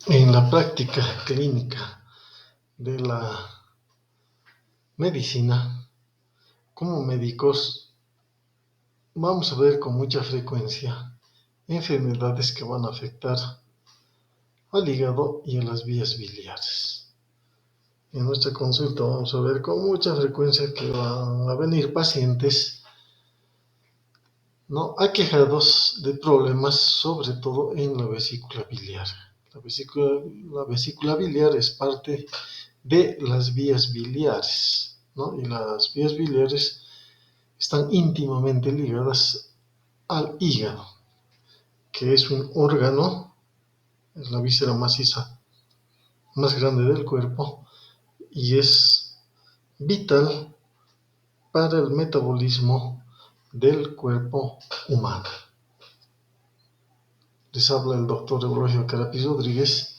En la práctica clínica de la medicina, como médicos, vamos a ver con mucha frecuencia enfermedades que van a afectar al hígado y a las vías biliares. En nuestra consulta vamos a ver con mucha frecuencia que van a venir pacientes, ¿no?, aquejados de problemas, sobre todo en la vesícula biliar. La vesícula biliar es parte de las vías biliares, ¿no? Y las vías biliares están íntimamente ligadas al hígado, que es un órgano, es la víscera maciza más grande del cuerpo y es vital para el metabolismo del cuerpo humano. Les habla el doctor Eulogio Carapiz Rodríguez,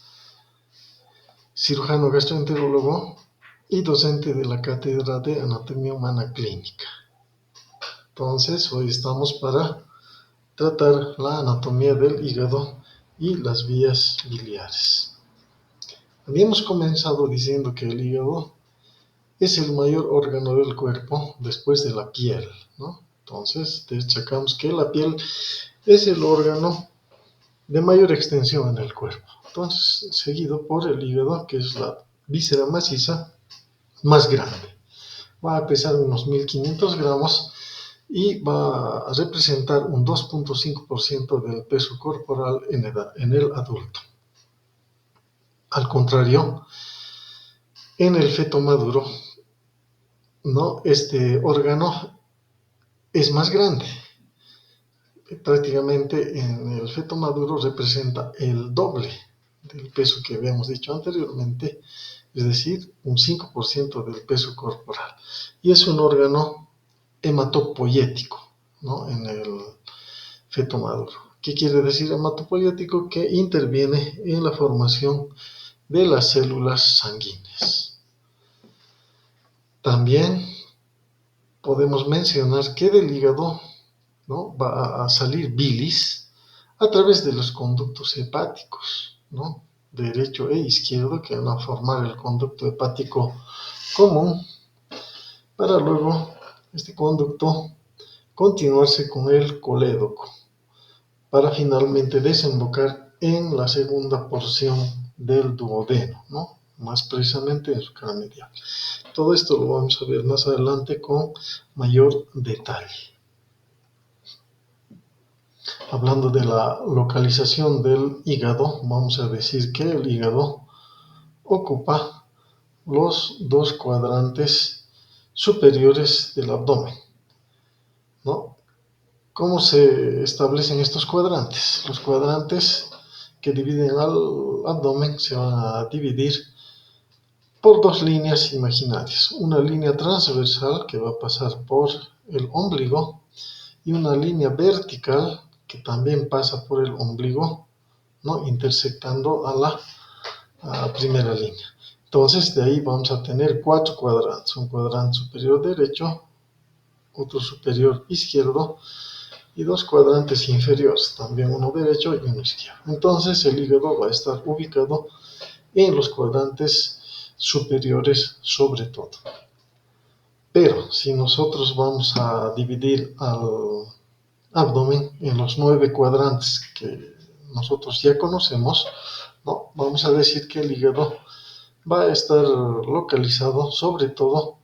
cirujano gastroenterólogo y docente de la Cátedra de Anatomía Humana Clínica. Entonces, hoy estamos para tratar la anatomía del hígado y las vías biliares. Habíamos comenzado diciendo que el hígado es el mayor órgano del cuerpo después de la piel, ¿no? Entonces, destacamos que la piel es el órgano de mayor extensión en el cuerpo. Entonces, seguido por el hígado, que es la víscera maciza más grande. Va a pesar unos 1500 gramos y va a representar un 2.5% del peso corporal en el adulto. Al contrario, en el feto maduro, ¿no?, este órgano es más grande. Prácticamente en el feto maduro representa el doble del peso que habíamos dicho anteriormente, es decir, un 5% del peso corporal. Y es un órgano hematopoyético, ¿no?, en el feto maduro. ¿Qué quiere decir hematopoyético? Que interviene en la formación de las células sanguíneas. También podemos mencionar que del hígado, ¿no?, va a salir bilis a través de los conductos hepáticos, ¿no?, derecho e izquierdo, que van a formar el conducto hepático común, para luego este conducto continuarse con el colédoco, para finalmente desembocar en la segunda porción del duodeno, ¿no?, más precisamente en su cara medial. Todo esto lo vamos a ver más adelante con mayor detalle. Hablando de la localización del hígado, vamos a decir que el hígado ocupa los dos cuadrantes superiores del abdomen, ¿no? ¿Cómo se establecen estos cuadrantes? Los cuadrantes que dividen al abdomen se van a dividir por dos líneas imaginarias. Una línea transversal que va a pasar por el ombligo y una línea vertical que también pasa por el ombligo, ¿no?, intersectando a la primera línea. Entonces, de ahí vamos a tener cuatro cuadrantes: un cuadrante superior derecho, otro superior izquierdo y dos cuadrantes inferiores, también uno derecho y uno izquierdo. Entonces, el hígado va a estar ubicado en los cuadrantes superiores sobre todo. Pero si nosotros vamos a dividir al abdomen en los 9 cuadrantes que nosotros ya conocemos, ¿no?, vamos a decir que el hígado va a estar localizado sobre todo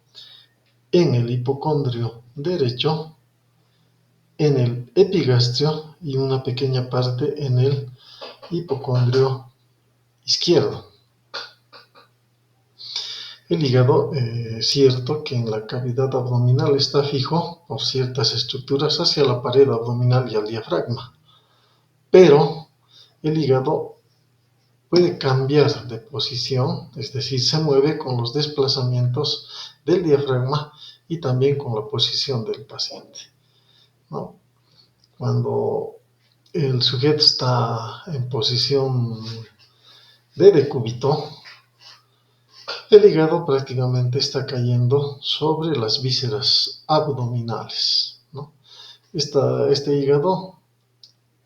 en el hipocondrio derecho, en el epigastrio y una pequeña parte en el hipocondrio izquierdo. El hígado, es cierto que en la cavidad abdominal está fijo por ciertas estructuras hacia la pared abdominal y al diafragma, pero el hígado puede cambiar de posición, es decir, se mueve con los desplazamientos del diafragma y también con la posición del paciente, ¿no? Cuando el sujeto está en posición de decúbito, el hígado prácticamente está cayendo sobre las vísceras abdominales, ¿no? Este hígado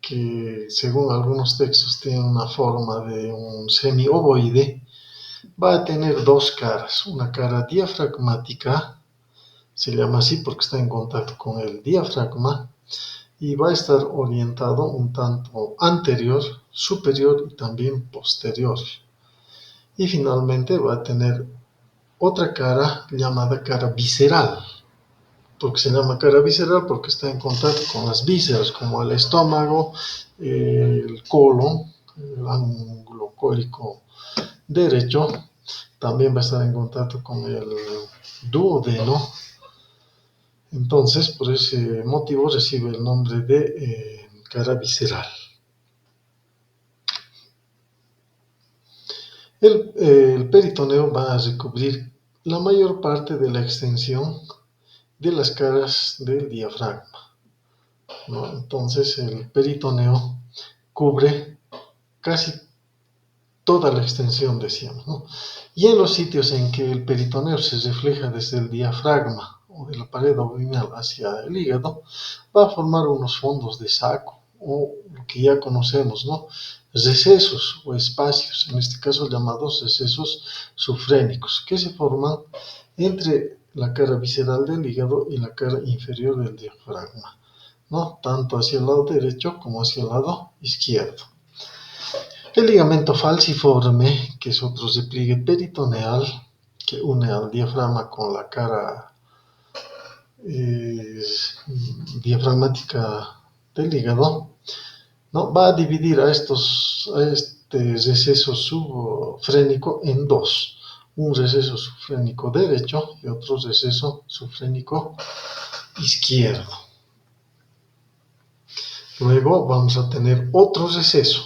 que según algunos textos tiene una forma de un semiovoide, va a tener dos caras. Una cara diafragmática, se llama así porque está en contacto con el diafragma, y va a estar orientado un tanto anterior, superior y también posterior. Y finalmente va a tener otra cara llamada cara visceral. ¿Por qué se llama cara visceral? Porque está en contacto con las vísceras, como el estómago, el colon, el ángulo cólico derecho. También va a estar en contacto con el duodeno. Entonces, por ese motivo recibe el nombre de cara visceral. El peritoneo va a recubrir la mayor parte de la extensión de las caras del diafragma, ¿no? Entonces, el peritoneo cubre casi toda la extensión, decíamos, ¿no? Y en los sitios en que el peritoneo se refleja desde el diafragma o de la pared abdominal hacia el hígado, va a formar unos fondos de saco, o lo que ya conocemos, ¿no? Recesos o espacios, en este caso llamados recesos sufrénicos, que se forman entre la cara visceral del hígado y la cara inferior del diafragma, ¿no? Tanto hacia el lado derecho como hacia el lado izquierdo. El ligamento falciforme, que es otro repliegue peritoneal que une al diafragma con la cara diafragmática del hígado, ¿no? Va a dividir a este receso subfrénico en dos: un receso subfrénico derecho y otro receso subfrénico izquierdo. Luego vamos a tener otro receso.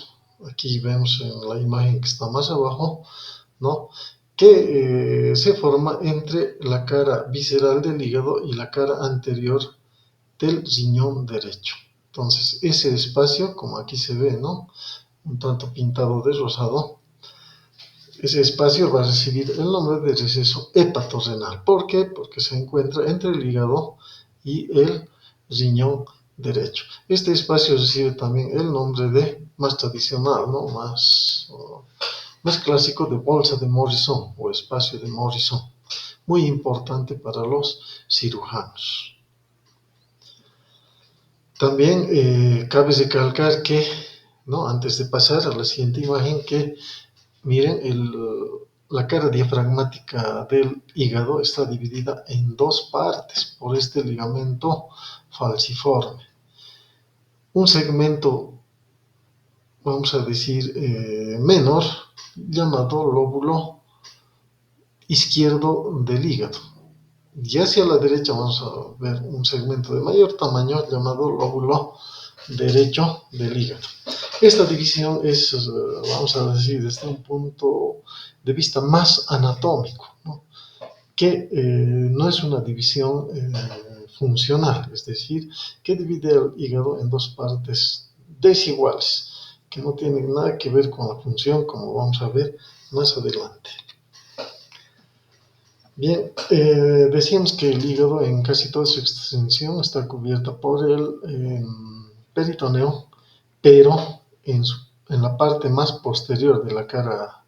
Aquí vemos en la imagen que está más abajo, ¿no? Que se forma entre la cara visceral del hígado y la cara anterior del riñón derecho. Entonces, ese espacio, como aquí se ve, ¿no? Un tanto pintado de rosado, ese espacio va a recibir el nombre de receso hepatorrenal. ¿Por qué? Porque se encuentra entre el hígado y el riñón derecho. Este espacio recibe también el nombre de, más tradicional, ¿no? Más clásico, de bolsa de Morrison o espacio de Morrison. Muy importante para los cirujanos. También cabe recalcar que, ¿no? Antes de pasar a la siguiente imagen, que miren, la cara diafragmática del hígado está dividida en dos partes por este ligamento falciforme. Un segmento, vamos a decir, menor, llamado lóbulo izquierdo del hígado. Y hacia la derecha vamos a ver un segmento de mayor tamaño llamado lóbulo derecho del hígado. Esta división es, vamos a decir, desde un punto de vista más anatómico, ¿no? Que no es una división funcional, es decir, que divide el hígado en dos partes desiguales, que no tienen nada que ver con la función, como vamos a ver más adelante. Bien, decíamos que el hígado en casi toda su extensión está cubierta por el peritoneo, pero en la parte más posterior de la cara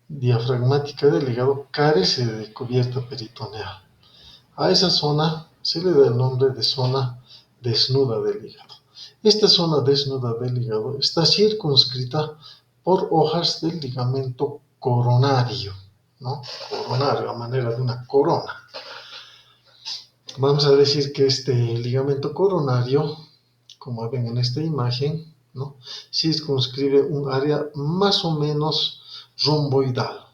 diafragmática del hígado carece de cubierta peritoneal. A esa zona se le da el nombre de zona desnuda del hígado. Esta zona desnuda del hígado está circunscrita por hojas del ligamento coronario, ¿no? Coronario, a manera de una corona. Vamos a decir que este ligamento coronario, como ven en esta imagen, ¿no? Circunscribe un área más o menos romboidal,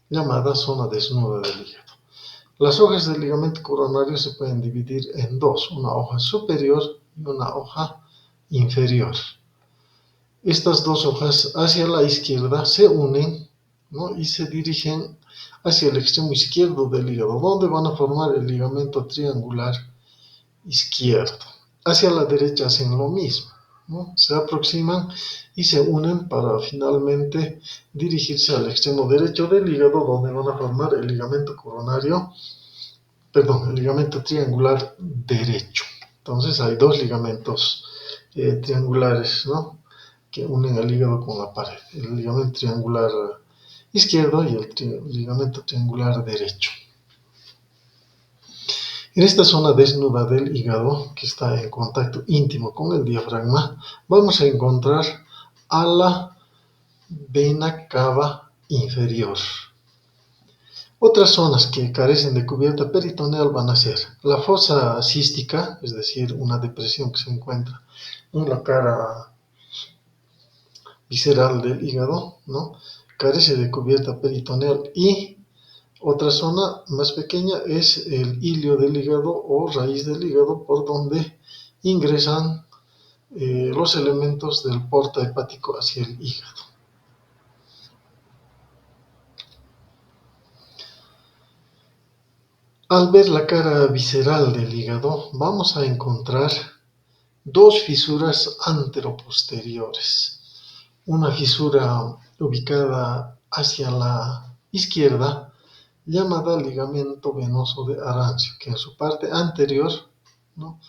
llamada zona desnuda del hígado. Las hojas del ligamento coronario se pueden dividir en dos: una hoja superior y una hoja inferior. Estas dos hojas hacia la izquierda se unen, ¿no? Y se dirigen hacia el extremo izquierdo del hígado, donde van a formar el ligamento triangular izquierdo. Hacia la derecha hacen lo mismo, ¿no? Se aproximan y se unen para finalmente dirigirse al extremo derecho del hígado, donde van a formar el ligamento el ligamento triangular derecho. Entonces hay dos ligamentos triangulares, ¿no?, que unen el hígado con la pared, el ligamento triangular izquierdo y el ligamento triangular derecho. En esta zona desnuda del hígado, que está en contacto íntimo con el diafragma, vamos a encontrar a la vena cava inferior. Otras zonas que carecen de cubierta peritoneal van a ser la fosa cística, es decir, una depresión que se encuentra en la cara visceral del hígado, ¿no?, carece de cubierta peritoneal. Y otra zona más pequeña es el ilio del hígado o raíz del hígado, por donde ingresan los elementos del porta hepático hacia el hígado. Al ver la cara visceral del hígado, vamos a encontrar dos fisuras anteroposteriores. Una fisura ubicada hacia la izquierda, llamada ligamento venoso de Arancio, que en su parte anterior, ¿no?,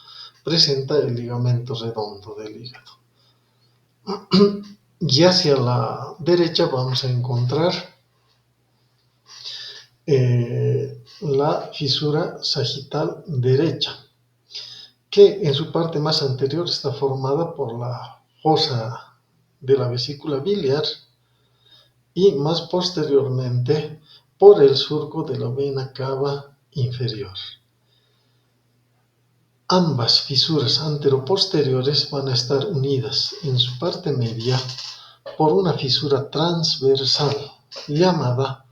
presenta el ligamento redondo del hígado. Y hacia la derecha vamos a encontrar la fisura sagital derecha, que en su parte más anterior está formada por la fosa de la vesícula biliar y más posteriormente por el surco de la vena cava inferior. Ambas fisuras anteroposteriores van a estar unidas en su parte media por una fisura transversal llamada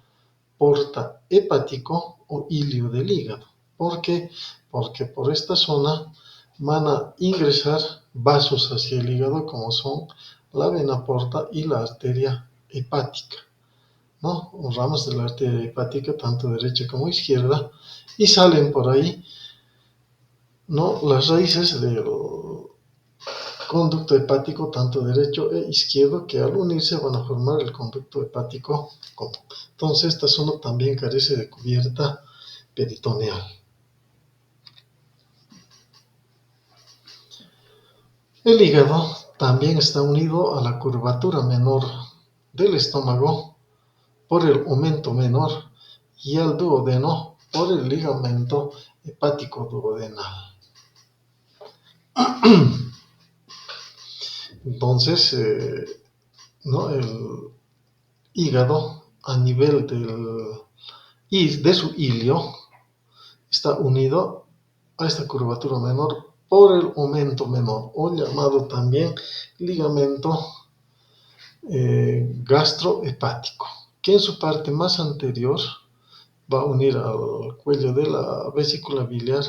porta hepático o ilio del hígado. ¿Por qué? Porque por esta zona van a ingresar vasos hacia el hígado, como son la vena porta y la arteria hepática, ¿no?, o ramas de la arteria hepática, tanto derecha como izquierda, y salen por ahí, ¿no?, las raíces del conducto hepático, tanto derecho e izquierdo, que al unirse van a formar el conducto hepático común. Entonces, esta zona también carece de cubierta peritoneal. El hígado también está unido a la curvatura menor del estómago por el aumento menor y al duodeno por el ligamento hepático duodenal. Entonces, ¿no?, el hígado a nivel de su ilio está unido a esta curvatura menor por el aumento menor, o llamado también ligamento gastrohepático, que en su parte más anterior va a unir al cuello de la vesícula biliar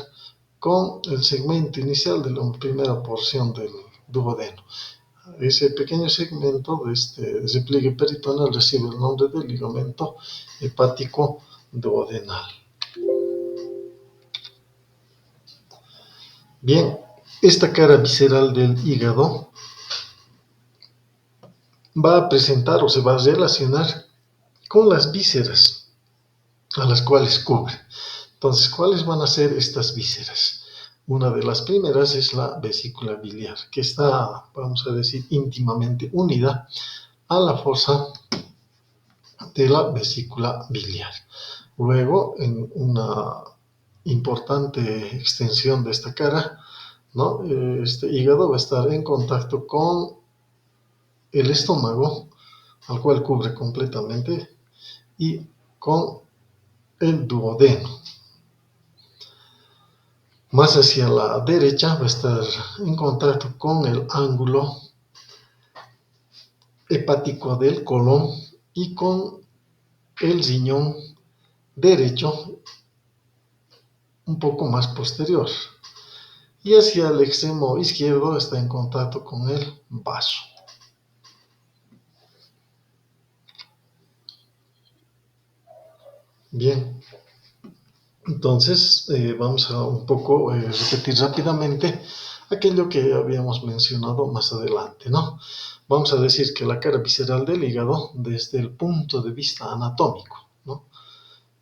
con el segmento inicial de la primera porción del duodeno. Ese pequeño segmento de ese pliegue peritoneal recibe el nombre de ligamento hepático duodenal. Bien, esta cara visceral del hígado va a presentar o se va a relacionar con las vísceras a las cuales cubre. Entonces, ¿cuáles van a ser estas vísceras? Una de las primeras es la vesícula biliar, que está, vamos a decir, íntimamente unida a la fosa de la vesícula biliar. Luego, en una importante extensión de esta cara, ¿no?, este hígado va a estar en contacto con el estómago, al cual cubre completamente, y con el duodeno. Más hacia la derecha va a estar en contacto con el ángulo hepático del colon y con el riñón derecho un poco más posterior. Y hacia el extremo izquierdo está en contacto con el vaso. Bien, entonces vamos a un poco repetir rápidamente aquello que habíamos mencionado más adelante, ¿no? Vamos a decir que la cara visceral del hígado, desde el punto de vista anatómico, ¿no?,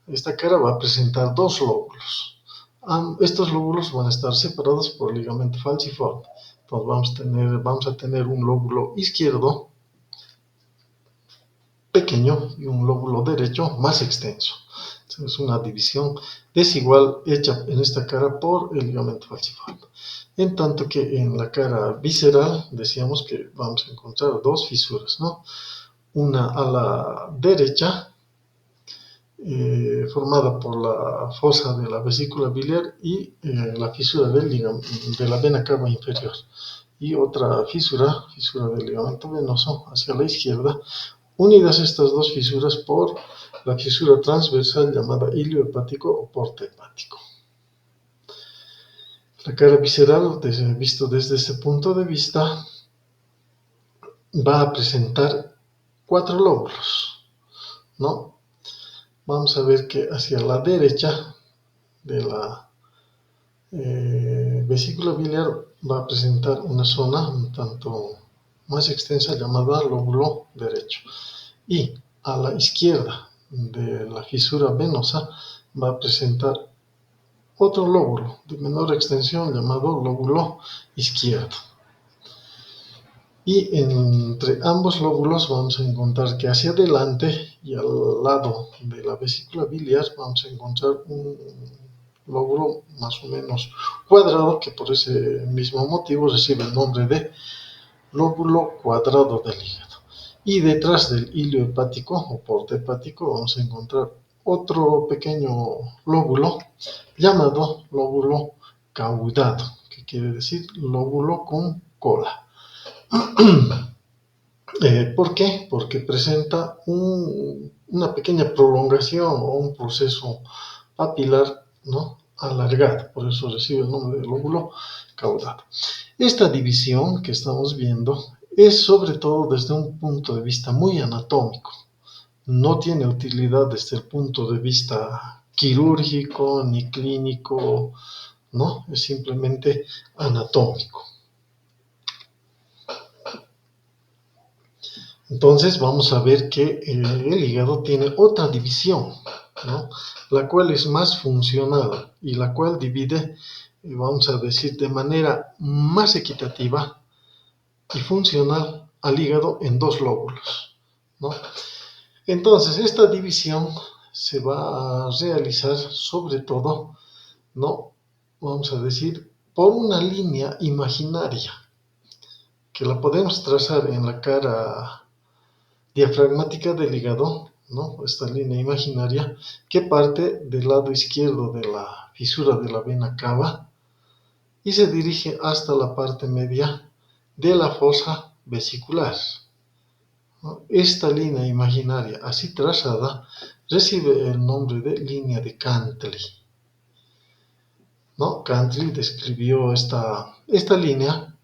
esta cara va a presentar dos lóbulos. Estos lóbulos van a estar separados por ligamento falciforme. Entonces vamos a tener un lóbulo izquierdo pequeño y un lóbulo derecho más extenso. Es una división desigual hecha en esta cara por el ligamento falciforme. En tanto que en la cara visceral decíamos que vamos a encontrar dos fisuras, ¿no? Una a la derecha, formada por la fosa de la vesícula biliar y la fisura de la vena cava inferior. Y otra fisura del ligamento venoso hacia la izquierda, unidas estas dos fisuras por la fisura transversal llamada hilio hepático o porte hepático. La cara visceral, visto desde ese punto de vista, va a presentar 4 lóbulos, ¿no? Vamos a ver que hacia la derecha de la vesícula biliar va a presentar una zona un tanto más extensa llamada lóbulo derecho. Y a la izquierda de la fisura venosa va a presentar otro lóbulo de menor extensión llamado lóbulo izquierdo. Y entre ambos lóbulos vamos a encontrar que hacia adelante y al lado de la vesícula biliar vamos a encontrar un lóbulo más o menos cuadrado, que por ese mismo motivo recibe el nombre de lóbulo cuadrado del hígado. Y detrás del hilio hepático o porte hepático vamos a encontrar otro pequeño lóbulo llamado lóbulo caudado, que quiere decir lóbulo con cola. ¿Por qué? Porque presenta una pequeña prolongación o un proceso papilar, ¿no?, alargado, por eso recibe el nombre de lóbulo caudado. Esta división que estamos viendo es sobre todo desde un punto de vista muy anatómico. No tiene utilidad desde el punto de vista quirúrgico ni clínico, ¿no? Es simplemente anatómico. Entonces vamos a ver que el hígado tiene otra división, ¿no?, la cual es más funcional y la cual divide, vamos a decir, de manera más equitativa y funcional al hígado en dos lóbulos, ¿no? Entonces esta división se va a realizar sobre todo, ¿no?, vamos a decir, por una línea imaginaria que la podemos trazar en la cara diafragmática del hígado, ¿no?, esta línea imaginaria que parte del lado izquierdo de la fisura de la vena cava y se dirige hasta la parte media de la fosa vesicular, ¿no? Esta línea imaginaria así trazada recibe el nombre de línea de Cantley, ¿no? Cantley describió esta línea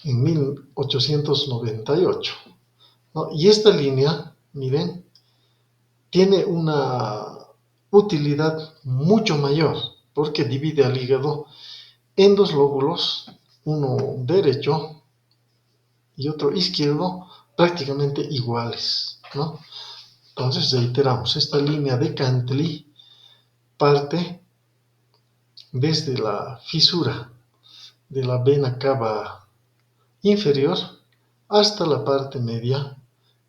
en 1898. ¿No? Y esta línea, miren, tiene una utilidad mucho mayor porque divide al hígado en dos lóbulos, uno derecho y otro izquierdo, prácticamente iguales, ¿no? Entonces reiteramos, esta línea de Cantley parte desde la fisura de la vena cava inferior hasta la parte media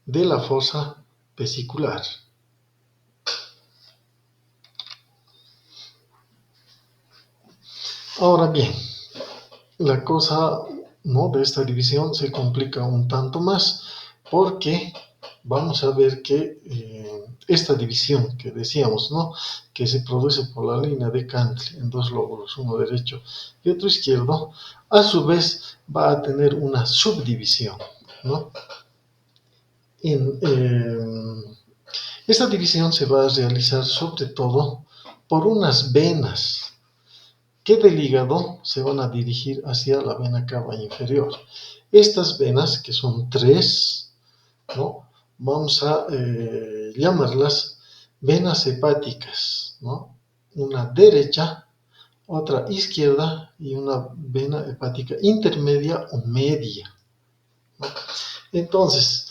de la fosa vesicular. Ahora bien, la cosa, ¿no?, de esta división se complica un tanto más porque vamos a ver que esta división que decíamos, ¿no?, que se produce por la línea de Cantley en dos lóbulos, uno derecho y otro izquierdo, a su vez va a tener una subdivisión, ¿no? Esta división se va a realizar sobre todo por unas venas que del hígado se van a dirigir hacia la vena cava inferior. Estas venas, que son 3, ¿no?, vamos a llamarlas venas hepáticas, ¿no?, una derecha, otra izquierda y una vena hepática intermedia o media, ¿no? Entonces,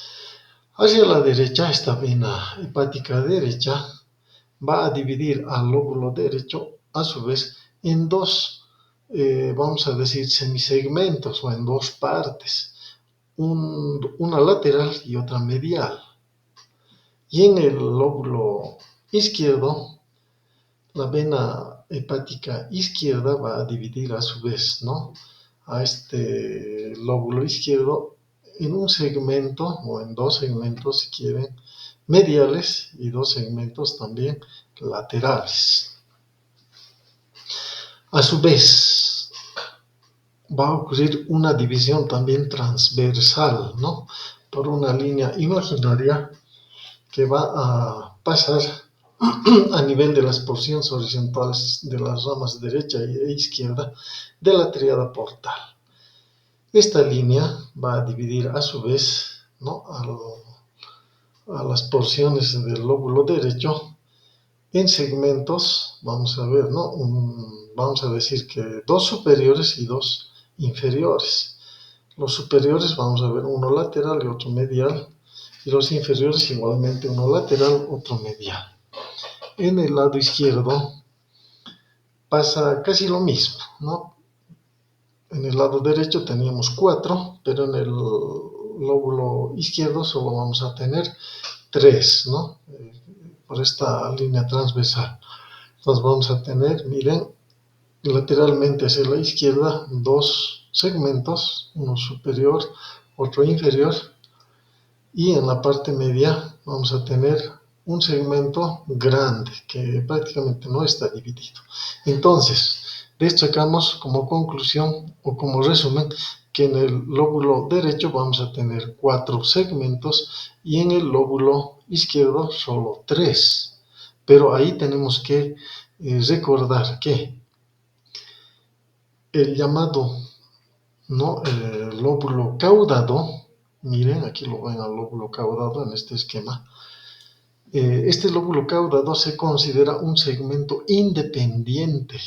hacia la derecha, esta vena hepática derecha va a dividir al lóbulo derecho, a su vez, en dos vamos a decir, semisegmentos o en dos partes, una lateral y otra medial. Y en el lóbulo izquierdo, la vena hepática izquierda va a dividir a su vez, ¿no?, a este lóbulo izquierdo en un segmento o en dos segmentos, si quieren, mediales y dos segmentos también laterales. A su vez, va a ocurrir una división también transversal, ¿no?, por una línea imaginaria que va a pasar a nivel de las porciones horizontales de las ramas derecha e izquierda de la tríada portal. Esta línea va a dividir a su vez, ¿no?, a las porciones del lóbulo derecho en segmentos, vamos a ver, ¿no?, vamos a decir que dos superiores y dos inferiores. Los superiores vamos a ver uno lateral y otro medial, y los inferiores igualmente uno lateral, otro medial. En el lado izquierdo pasa casi lo mismo, ¿no? En el lado derecho teníamos 4, pero en el lóbulo izquierdo solo vamos a tener 3, ¿no?, por esta línea transversal. Entonces vamos a tener, miren, lateralmente hacia la izquierda, dos segmentos, uno superior, otro inferior, y en la parte media vamos a tener un segmento grande que prácticamente no está dividido. Entonces, de esto sacamos como conclusión o como resumen que en el lóbulo derecho vamos a tener 4 segmentos y en el lóbulo izquierdo solo 3. Pero ahí tenemos que recordar que el llamado, ¿no?, lóbulo caudado, miren, aquí lo ven al lóbulo caudado en este esquema. Este lóbulo caudado se considera un segmento independiente,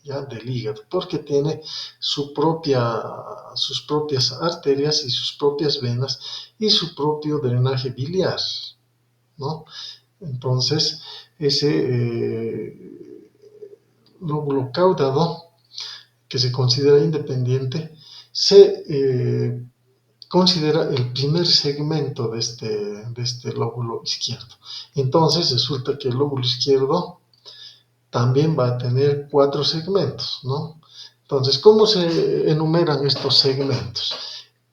ya, del hígado, porque tiene sus propias arterias y sus propias venas y su propio drenaje biliar, ¿no? Entonces, ese lóbulo caudado, que se considera independiente, se considera el primer segmento de este lóbulo izquierdo. Entonces resulta que el lóbulo izquierdo también va a tener 4 segmentos, ¿no? Entonces, ¿cómo se enumeran estos segmentos?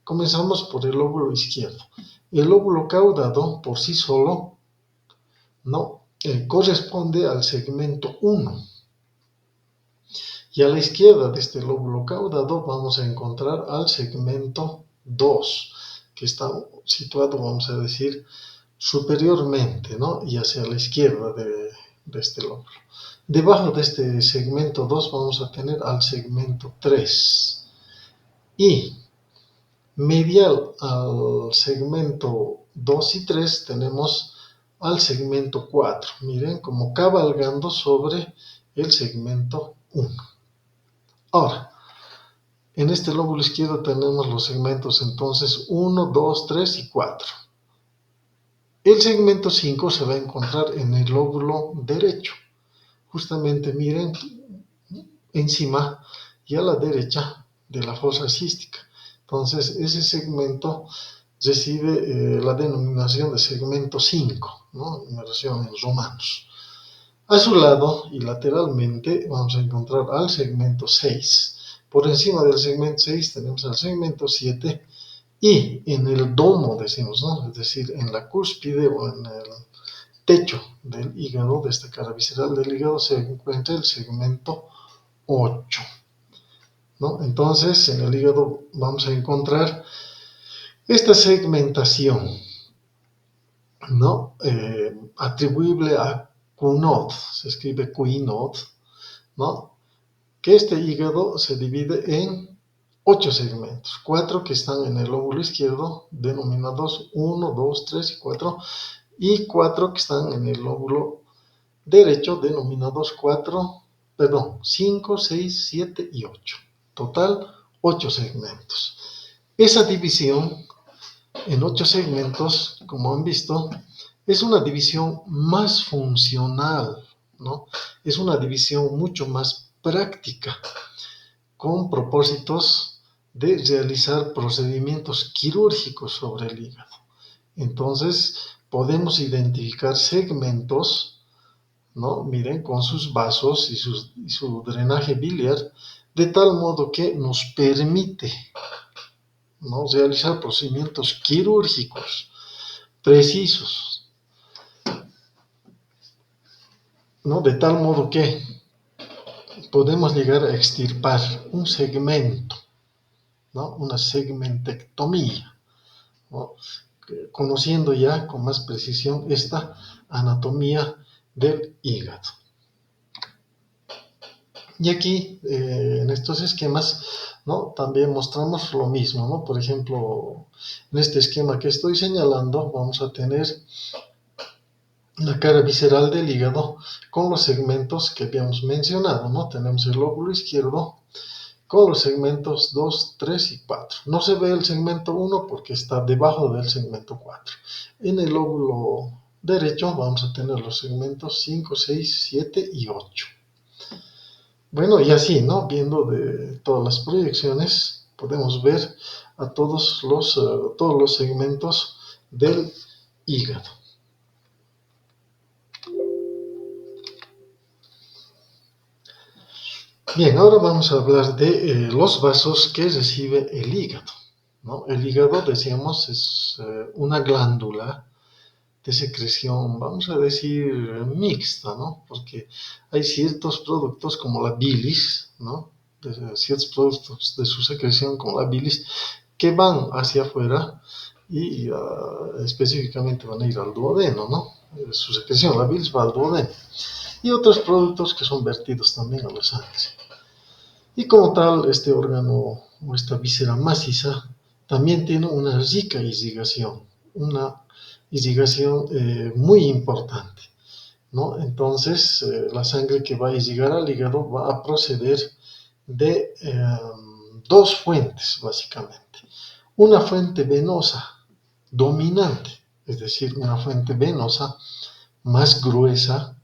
Comenzamos por el lóbulo izquierdo. El lóbulo caudado por sí solo, ¿no?, corresponde al segmento 1. Y a la izquierda de este lóbulo caudado vamos a encontrar al segmento 2, que está situado, vamos a decir, superiormente, ¿no?, y hacia la izquierda de este lóbulo. Debajo de este segmento 2 vamos a tener al segmento 3. Y medial al segmento 2 y 3 tenemos al segmento 4. Miren, como cabalgando sobre el segmento 1. Ahora, en este lóbulo izquierdo tenemos los segmentos entonces 1, 2, 3 y 4. El segmento 5 se va a encontrar en el lóbulo derecho. Justamente, miren, encima y a la derecha de la fosa cística. Entonces, ese segmento recibe la denominación de segmento 5, ¿no?, numeración en romanos. A su lado y lateralmente vamos a encontrar al segmento 6. Por encima del segmento 6 tenemos al segmento 7 y en el domo, decimos, ¿no?, es decir, en la cúspide o en el techo del hígado, de esta cara visceral del hígado, se encuentra el segmento 8, ¿no? Entonces, en el hígado vamos a encontrar esta segmentación, ¿no?, atribuible a Cugnot, se escribe Cugnot, ¿no?, que este hígado se divide en 8 segmentos, 4 que están en el lóbulo izquierdo, denominados 1, 2, 3 y 4, y 4 que están en el lóbulo derecho, denominados 5, 6, 7 y 8. Total, 8 segmentos. Esa división en 8 segmentos, como han visto, es una división más funcional, ¿no? Es una división mucho más práctica. con propósitos de realizar procedimientos quirúrgicos sobre el hígado. Entonces, podemos identificar segmentos, ¿no? Miren, con sus vasos y su drenaje biliar, de tal modo que nos permite, ¿no?, realizar procedimientos quirúrgicos precisos, ¿no? De tal modo que podemos llegar a extirpar un segmento, ¿no?, una segmentectomía, ¿no?, conociendo ya con más precisión esta anatomía del hígado. Y aquí, en estos esquemas, ¿no?, también mostramos lo mismo, ¿no? Por ejemplo, en este esquema que estoy señalando, vamos a tener la cara visceral del hígado con los segmentos que habíamos mencionado, ¿no? Tenemos el lóbulo izquierdo con los segmentos 2, 3 y 4. No se ve el segmento 1 porque está debajo del segmento 4. En el lóbulo derecho vamos a tener los segmentos 5, 6, 7 y 8. Bueno, y así, ¿no? Viendo de todas las proyecciones, podemos ver a todos los segmentos del hígado. Bien, ahora vamos a hablar de los vasos que recibe el hígado, ¿no? El hígado, decíamos, es una glándula de secreción, vamos a decir, mixta, ¿no? Porque hay ciertos productos como la bilis, ¿no? Ciertos productos de su secreción como la bilis que van hacia afuera y específicamente van a ir al duodeno, ¿no? Su secreción, la bilis va al duodeno. Y otros productos que son vertidos también a la sangre. Y como tal, este órgano o esta víscera maciza también tiene una rica irrigación, muy importante, ¿no? Entonces, la sangre que va a irrigar al hígado va a proceder de dos fuentes, básicamente. Una fuente venosa dominante, es decir, una fuente venosa más gruesa,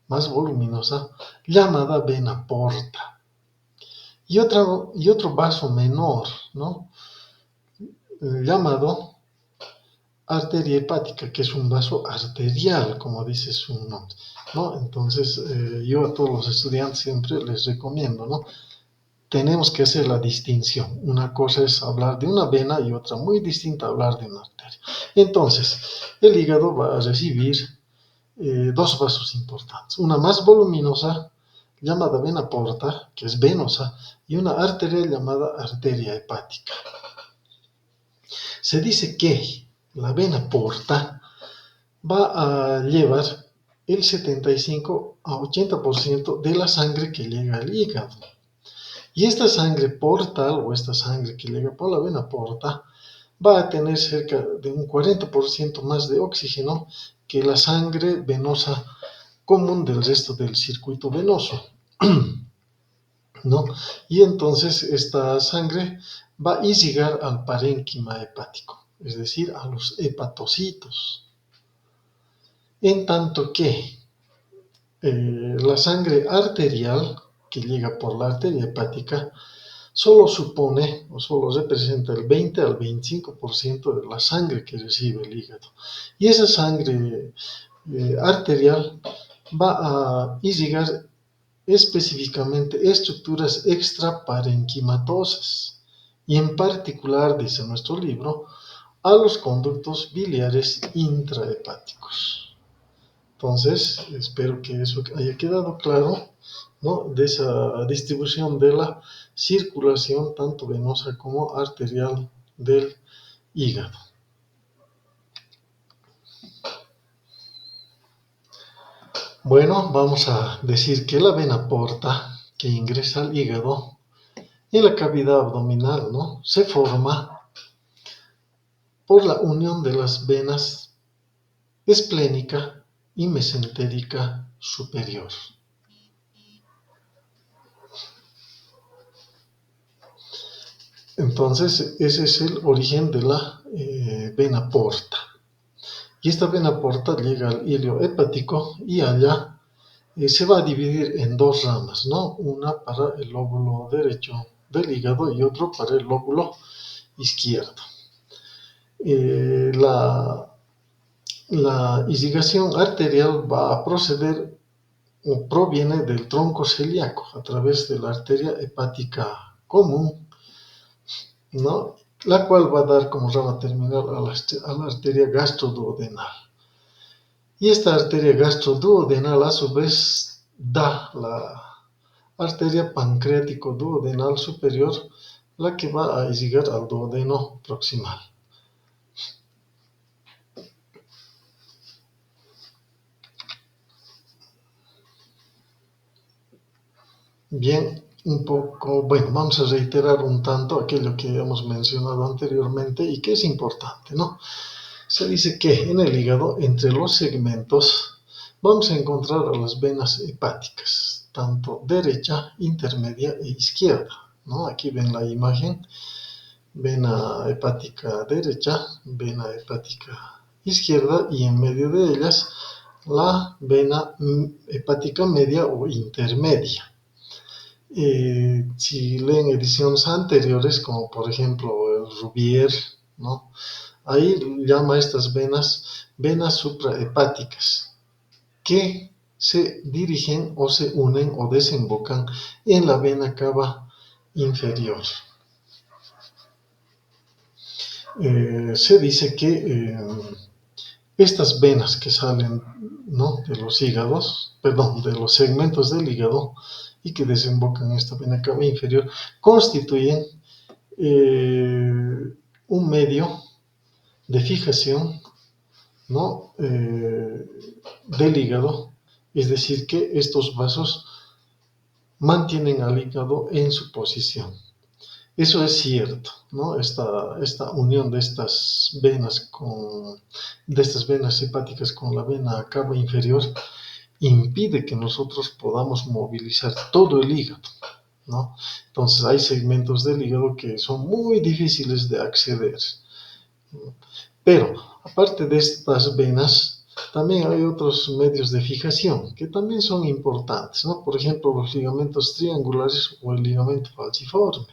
más voluminosa, llamada vena porta. Y otro vaso menor, ¿no?, llamado arteria hepática, que es un vaso arterial, como dice su nombre, ¿no? Entonces, yo a todos los estudiantes siempre les recomiendo, ¿no? Tenemos que hacer la distinción. Una cosa es hablar de una vena y otra muy distinta hablar de una arteria. Entonces, el hígado va a recibir dos vasos importantes. Una más voluminosa, llamada vena porta, que es venosa, y una arteria llamada arteria hepática. Se dice que la vena porta va a llevar el 75 a 80% de la sangre que llega al hígado. Y esta sangre portal, o esta sangre que llega por la vena porta, va a tener cerca de un 40% más de oxígeno que la sangre venosa común del resto del circuito venoso, ¿no? Y entonces esta sangre va a irrigar al parénquima hepático, es decir, a los hepatocitos. En tanto que la sangre arterial que llega por la arteria hepática solo representa el 20 al 25% de la sangre que recibe el hígado. Y esa sangre arterial va a irrigar específicamente estructuras extraparenquimatosas y en particular, dice nuestro libro, a los conductos biliares intrahepáticos. Entonces, espero que eso haya quedado claro, ¿no?, de esa distribución de la circulación tanto venosa como arterial del hígado. Bueno, vamos a decir que la vena porta que ingresa al hígado en la cavidad abdominal, ¿no?, se forma por la unión de las venas esplénica y mesentérica superior. Entonces, ese es el origen de la vena porta. Y esta vena porta llega al ilio hepático y allá se va a dividir en dos ramas, ¿no? Una para el lóbulo derecho del hígado y otro para el lóbulo izquierdo. La irrigación arterial va a proceder o proviene del tronco celíaco a través de la arteria hepática común, ¿no? La cual va a dar como rama terminal a la arteria gastroduodenal. Y esta arteria gastroduodenal a su vez da la arteria pancreático-duodenal superior, la que va a irrigar al duodeno proximal. Bien, un poco, bueno, vamos a reiterar un tanto aquello que hemos mencionado anteriormente y que es importante, ¿no? Se dice que en el hígado, entre los segmentos, vamos a encontrar a las venas hepáticas, tanto derecha, intermedia e izquierda, ¿no? Aquí ven la imagen, vena hepática derecha, vena hepática izquierda y en medio de ellas la vena hepática media o intermedia. Si leen ediciones anteriores, como por ejemplo el Rubier, ¿no? Ahí llama a estas venas suprahepáticas, que se dirigen o se unen o desembocan en la vena cava inferior. Se dice que estas venas que salen, ¿no?, de los hígados, perdón, de los segmentos del hígado y que desembocan en esta vena cava inferior, constituyen un medio de fijación, ¿no?, del hígado, es decir, que estos vasos mantienen al hígado en su posición. Eso es cierto, ¿no? Esta unión de estas venas hepáticas con la vena cava inferior impide que nosotros podamos movilizar todo el hígado, ¿no? Entonces hay segmentos del hígado que son muy difíciles de acceder. Pero, aparte de estas venas, también hay otros medios de fijación que también son importantes, ¿no? Por ejemplo, los ligamentos triangulares o el ligamento falciforme,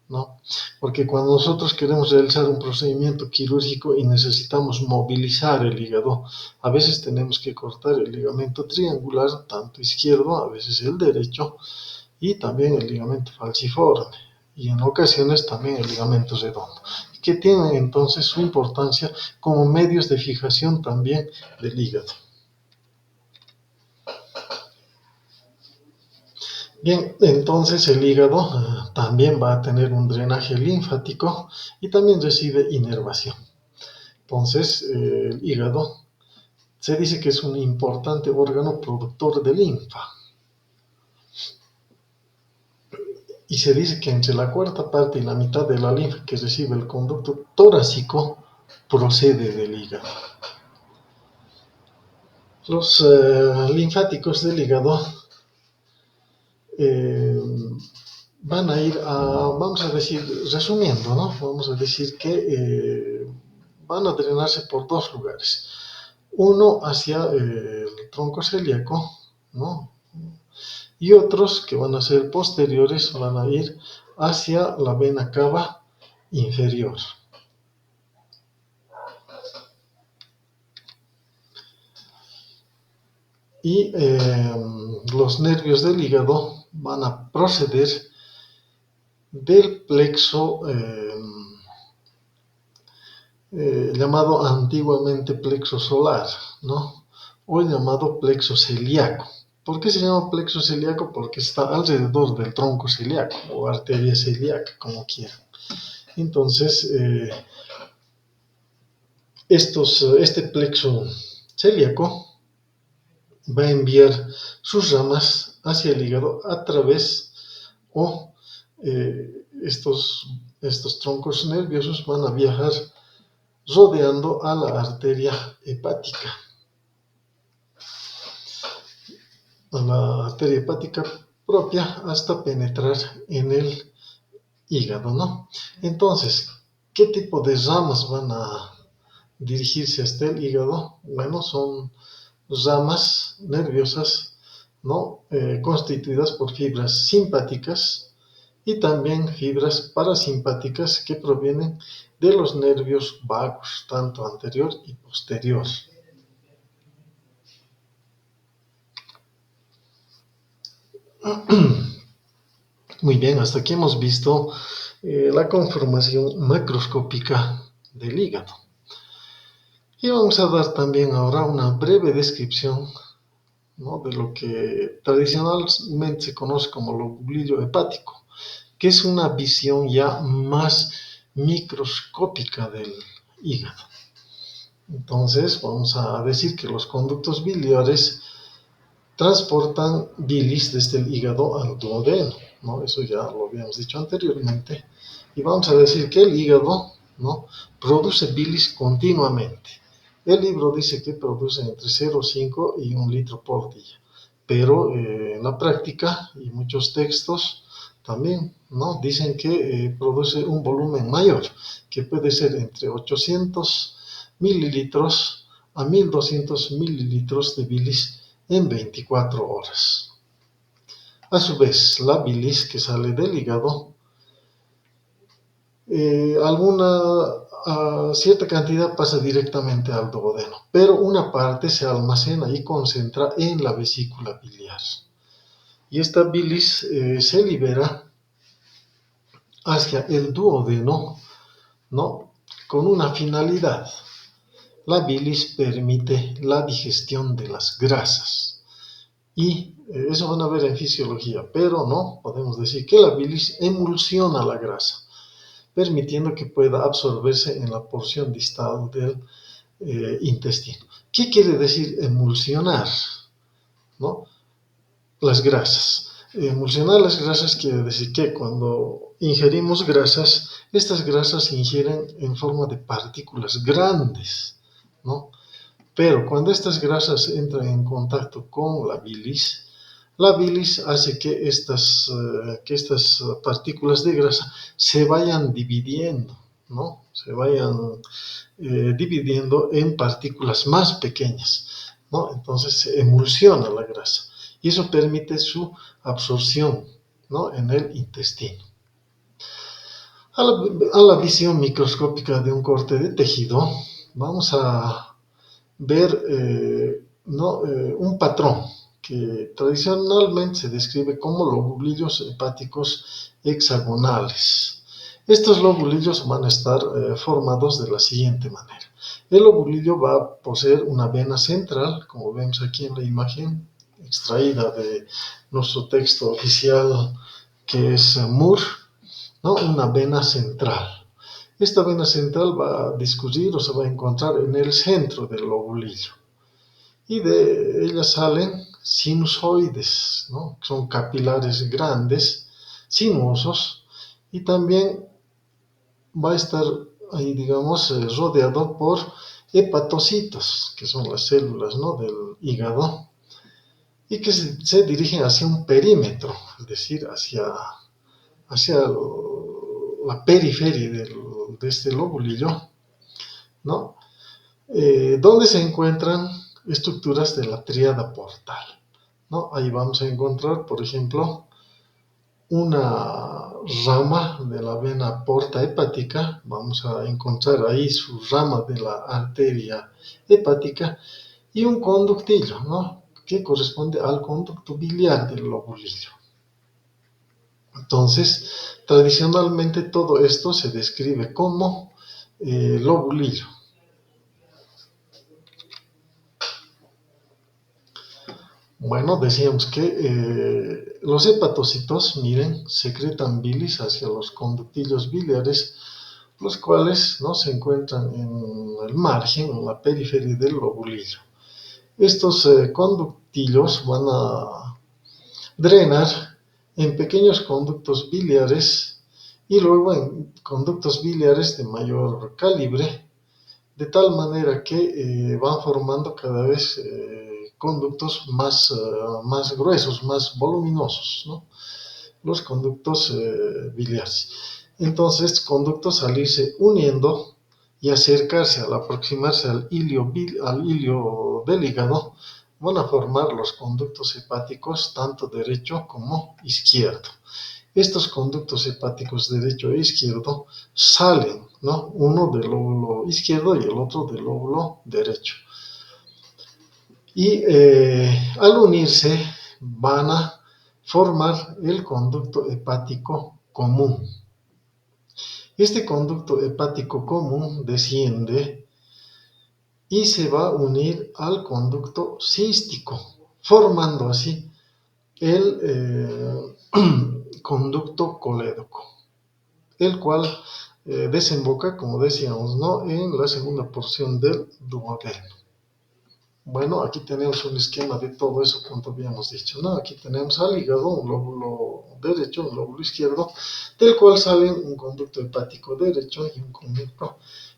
¿no? Porque cuando nosotros queremos realizar un procedimiento quirúrgico y necesitamos movilizar el hígado, a veces tenemos que cortar el ligamento triangular, tanto izquierdo, a veces el derecho, y también el ligamento falciforme, y en ocasiones también el ligamento redondo, que tienen entonces su importancia como medios de fijación también del hígado. Bien, entonces el hígado también va a tener un drenaje linfático y también recibe inervación. Entonces, el hígado se dice que es un importante órgano productor de linfa. Y se dice que entre la cuarta parte y la mitad de la linfa que recibe el conducto torácico procede del hígado. Los linfáticos del hígado van a ir vamos a decir, resumiendo, ¿no? Vamos a decir que van a drenarse por dos lugares. Uno hacia el tronco celíaco, ¿no? Y otros que van a ser posteriores van a ir hacia la vena cava inferior. Y los nervios del hígado van a proceder del plexo llamado antiguamente plexo solar, ¿no? O el llamado plexo celíaco. ¿Por qué se llama plexo celíaco? Porque está alrededor del tronco celíaco o arteria celíaca, como quieran. Entonces, este plexo celíaco va a enviar sus ramas hacia el hígado a través o estos troncos nerviosos van a viajar rodeando a la arteria hepática. A la arteria hepática propia hasta penetrar en el hígado, ¿no? Entonces, ¿qué tipo de ramas van a dirigirse hasta el hígado? Bueno, son ramas nerviosas ¿no? Constituidas por fibras simpáticas y también fibras parasimpáticas que provienen de los nervios vagos, tanto anterior y posterior. Muy bien, hasta aquí hemos visto la conformación macroscópica del hígado. Y vamos a dar también ahora una breve descripción, ¿no?, de lo que tradicionalmente se conoce como lobulillo hepático, que es una visión ya más microscópica del hígado. Entonces, vamos a decir que los conductos biliares transportan bilis desde el hígado al duodeno, ¿no? Eso ya lo habíamos dicho anteriormente. Y vamos a decir que el hígado, ¿no?, produce bilis continuamente. El libro dice que produce entre 0,5 y 1 litro por día, pero en la práctica y muchos textos también, ¿no?, dicen que produce un volumen mayor, que puede ser entre 800 mililitros a 1200 mililitros de bilis en 24 horas. A su vez, la bilis que sale del hígado, cierta cantidad pasa directamente al duodeno, pero una parte se almacena y concentra en la vesícula biliar. Y esta bilis se libera hacia el duodeno, ¿no?, con una finalidad. La bilis permite la digestión de las grasas. Y eso van a ver en fisiología, pero no podemos decir que la bilis emulsiona la grasa, permitiendo que pueda absorberse en la porción distal del intestino. ¿Qué quiere decir emulsionar, ¿no?, las grasas? Emulsionar las grasas quiere decir que cuando ingerimos grasas, estas grasas se ingieren en forma de partículas grandes, ¿no? Pero cuando estas grasas entran en contacto con la bilis hace que estas partículas de grasa se vayan dividiendo, ¿no? Se vayan dividiendo en partículas más pequeñas, ¿no? Entonces se emulsiona la grasa y eso permite su absorción, ¿no?, en el intestino. A la visión microscópica de un corte de tejido, vamos a ver un patrón que tradicionalmente se describe como lobulillos hepáticos hexagonales. Estos lobulillos van a estar formados de la siguiente manera. El lobulillo va a poseer una vena central, como vemos aquí en la imagen, extraída de nuestro texto oficial, que es Moore, ¿no?, una vena central. Esta vena central va a discurrir o se va a encontrar en el centro del lobulillo. Y de ella salen sinusoides, ¿no?, que son capilares grandes, sinuosos, y también va a estar ahí, digamos, rodeado por hepatocitos, que son las células, ¿no?, del hígado, y que se dirigen hacia un perímetro, es decir, hacia la periferia de este lobulillo, ¿no?, donde se encuentran estructuras de la tríada portal, ¿no? Ahí vamos a encontrar, por ejemplo, una rama de la vena porta hepática, vamos a encontrar ahí su rama de la arteria hepática y un conductillo, ¿no?, que corresponde al conducto biliar del lobulillo. Entonces, tradicionalmente todo esto se describe como lobulillo. Bueno, decíamos que los hepatocitos, miren, secretan bilis hacia los conductillos biliares, los cuales, ¿no?, se encuentran en el margen, en la periferia del lobulillo. Estos conductillos van a drenar en pequeños conductos biliares y luego en conductos biliares de mayor calibre, de tal manera que van formando cada vez conductos más gruesos, más voluminosos, ¿no?, los conductos biliares. Entonces, estos conductos, al irse uniendo y acercarse, al aproximarse al hilio del hígado, van a formar los conductos hepáticos tanto derecho como izquierdo. Estos conductos hepáticos derecho e izquierdo salen, ¿no? Uno del lóbulo izquierdo y el otro del lóbulo derecho. Y al unirse van a formar el conducto hepático común. Este conducto hepático común desciende y se va a unir al conducto cístico, formando así el conducto colédoco, el cual desemboca, como decíamos, ¿no?, en la segunda porción del duodeno. Bueno, aquí tenemos un esquema de todo eso cuanto habíamos dicho, ¿no? Aquí tenemos al hígado, un lóbulo derecho, un lóbulo izquierdo, del cual salen un conducto hepático derecho y un conducto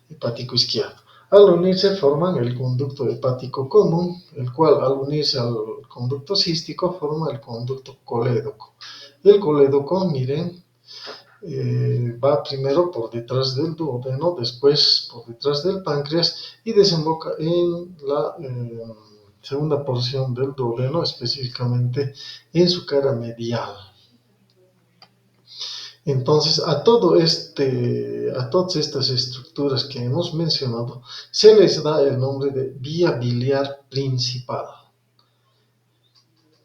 hepático izquierdo. Al unirse forman el conducto hepático común, el cual al unirse al conducto cístico forma el conducto colédoco. El colédoco, miren, va primero por detrás del duodeno, después por detrás del páncreas y desemboca en la segunda porción del duodeno, específicamente en su cara medial. Entonces, a todas estas estructuras que hemos mencionado se les da el nombre de vía biliar principal,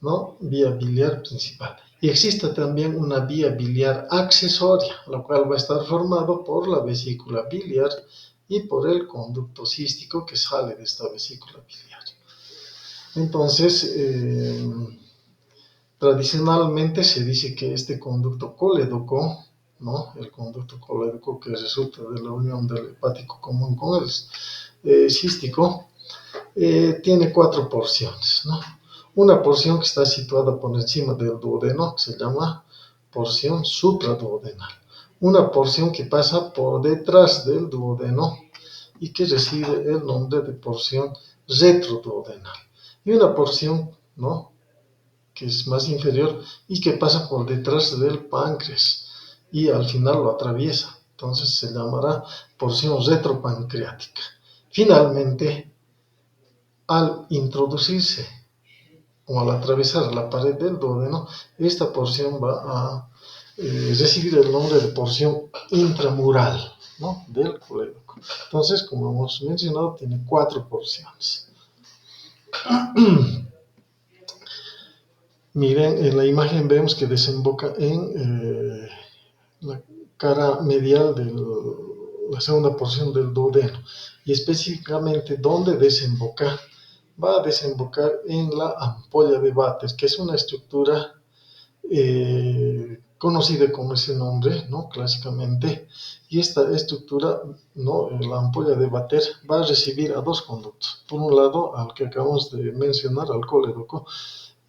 ¿no? Vía biliar principal. Y existe también una vía biliar accesoria, la cual va a estar formado por la vesícula biliar y por el conducto cístico que sale de esta vesícula biliar. Entonces, tradicionalmente se dice que este conducto colédoco, ¿no?, el conducto colédoco que resulta de la unión del hepático común con el cístico, tiene 4 porciones, ¿no? Una porción que está situada por encima del duodeno, que se llama porción supraduodenal. Una porción que pasa por detrás del duodeno y que recibe el nombre de porción retroduodenal. Y una porción, ¿no?, que es más inferior y que pasa por detrás del páncreas y al final lo atraviesa. Entonces se llamará porción retropancreática. Finalmente, al introducirse o al atravesar la pared del duodeno, esta porción va a recibir el nombre de porción intramural, ¿no?, del colédoco. Entonces, como hemos mencionado, tiene 4 porciones. Miren, en la imagen vemos que desemboca en la cara medial de la segunda porción del duodeno. Y específicamente, ¿dónde desemboca? Va a desembocar en la ampolla de Vater, que es una estructura conocida con ese nombre, ¿no?, clásicamente. Y esta estructura, ¿no?, la ampolla de Vater, va a recibir a 2 conductos. Por un lado, al que acabamos de mencionar, al colédoco,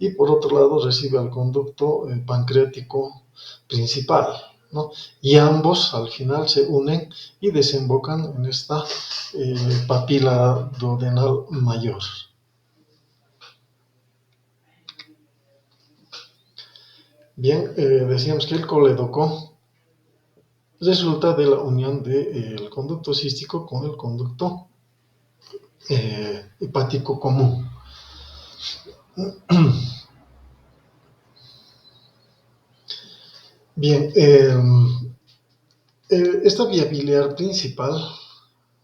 y por otro lado recibe al conducto pancreático principal, ¿no? Y ambos al final se unen y desembocan en esta papila duodenal mayor. Bien, decíamos que el colédoco resulta de la unión del conducto cístico con el conducto hepático común. Bien, esta vía biliar principal,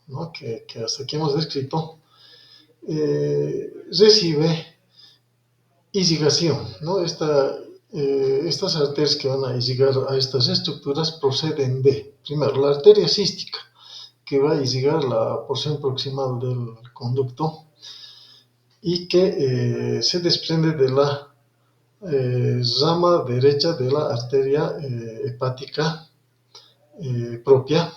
¿no?, que hasta aquí hemos descrito, recibe irrigación, ¿no? Estas arterias que van a irrigar a estas estructuras proceden de, primero, la arteria cística, que va a irrigar la porción proximal del conducto y que se desprende de la rama derecha de la arteria hepática propia,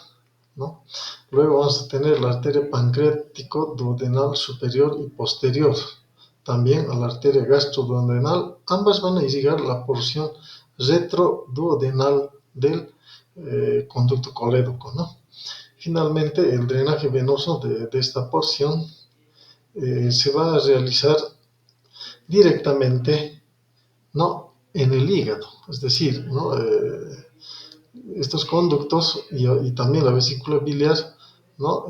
¿no? Luego vamos a tener la arteria pancreático-duodenal superior y posterior, también a la arteria gastroduodenal. Ambas van a irrigar la porción retroduodenal del conducto colédoco, ¿no? Finalmente, el drenaje venoso de esta porción se va a realizar directamente, ¿no?, en el hígado, es decir, ¿no?, estos conductos y también la vesícula biliar, ¿no?,